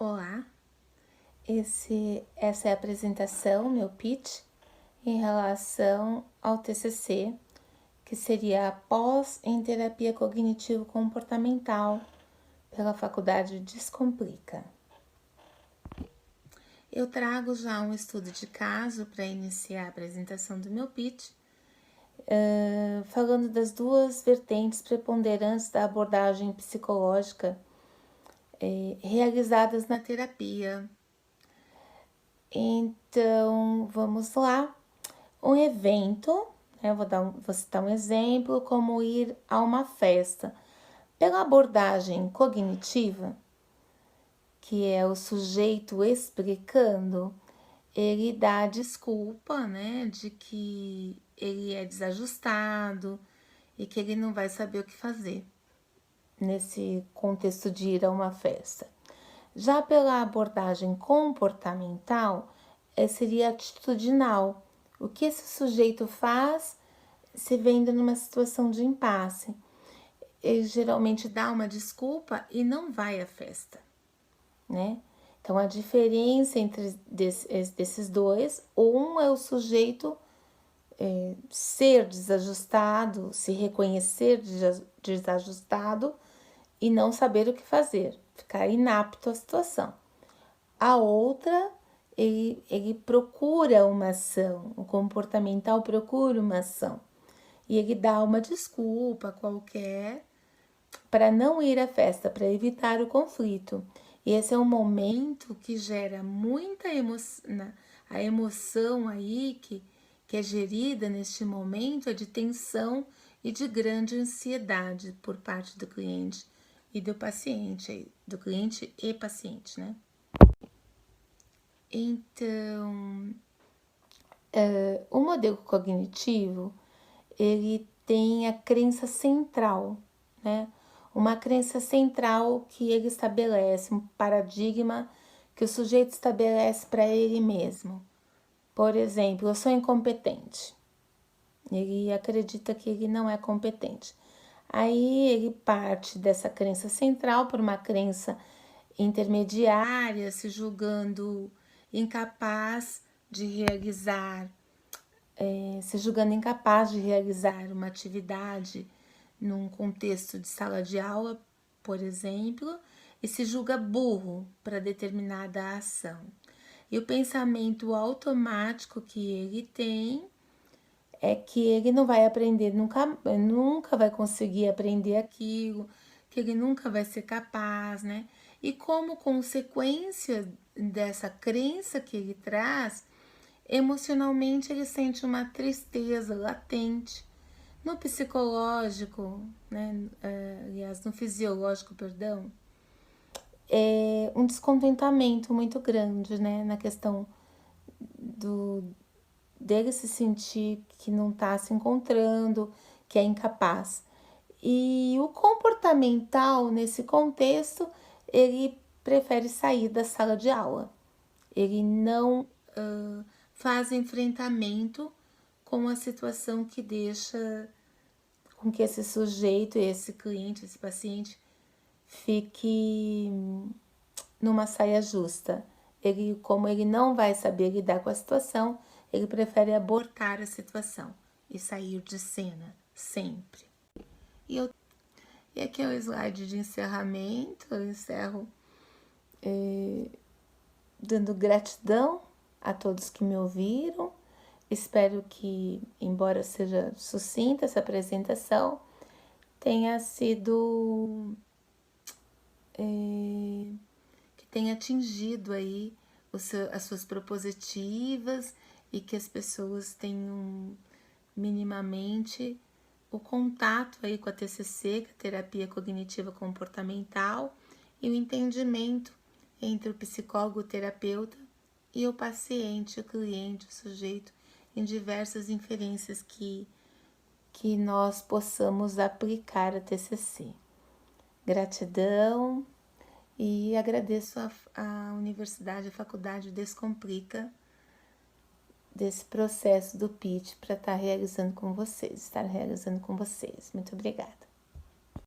Olá, essa é a apresentação, meu pitch, em relação ao TCC, que seria a pós em terapia cognitivo-comportamental pela Faculdade Descomplica. Eu trago já um estudo de caso para iniciar a apresentação do meu pitch, falando das duas vertentes preponderantes da abordagem psicológica realizadas na terapia. Então, vamos lá. Um evento, né, vou citar um exemplo, como ir a uma festa. Pela abordagem cognitiva, que é o sujeito explicando, ele dá desculpa, né, de que ele é desajustado e que ele não vai saber o que fazer nesse contexto de ir a uma festa. Já pela abordagem comportamental, seria atitudinal. O que esse sujeito faz se vendo numa situação de impasse? Ele geralmente dá uma desculpa e não vai à festa, né? Então, a diferença entre desses dois, um é o sujeito ser desajustado, se reconhecer desajustado e não saber o que fazer, ficar inapto à situação. A outra, ele procura uma ação, o comportamental procura uma ação. E ele dá uma desculpa qualquer para não ir à festa, para evitar o conflito. E esse é um momento que gera muita emoção, a emoção aí que é gerida neste momento é de tensão e de grande ansiedade por parte do cliente e do paciente, do cliente e paciente, né? Então, o modelo cognitivo, ele tem a crença central, né? Uma crença central que ele estabelece, um paradigma que o sujeito estabelece para ele mesmo. Por exemplo, eu sou incompetente. Ele acredita que ele não é competente. Aí ele parte dessa crença central por uma crença intermediária, se julgando incapaz de realizar, uma atividade num contexto de sala de aula, por exemplo, e se julga burro para determinada ação. E o pensamento automático que ele tem é que ele não vai aprender, nunca vai conseguir aprender aquilo, que ele nunca vai ser capaz, né? E como consequência dessa crença que ele traz, emocionalmente ele sente uma tristeza latente. No psicológico, né? Aliás, no fisiológico, perdão, é um descontentamento muito grande, né? Na questão dele se sentir que não está se encontrando, que é incapaz. E o comportamental, nesse contexto, ele prefere sair da sala de aula. Ele não faz enfrentamento com a situação que deixa com que esse sujeito, esse cliente, esse paciente fique numa saia justa. Como ele não vai saber lidar com a situação, ele prefere abortar a situação e sair de cena, sempre. E aqui é o slide de encerramento. Eu encerro dando gratidão a todos que me ouviram. Espero que, embora seja sucinta essa apresentação, tenha sido que tenha atingido aí as suas propositivas e que as pessoas tenham minimamente o contato aí com a TCC, que é a terapia cognitiva comportamental, e o entendimento entre o psicólogo, o terapeuta e o paciente, o cliente, o sujeito, em diversas inferências que nós possamos aplicar a TCC. Gratidão e agradeço a Universidade, a Faculdade Descomplica desse processo do pitch para estar realizando com vocês. Muito obrigada.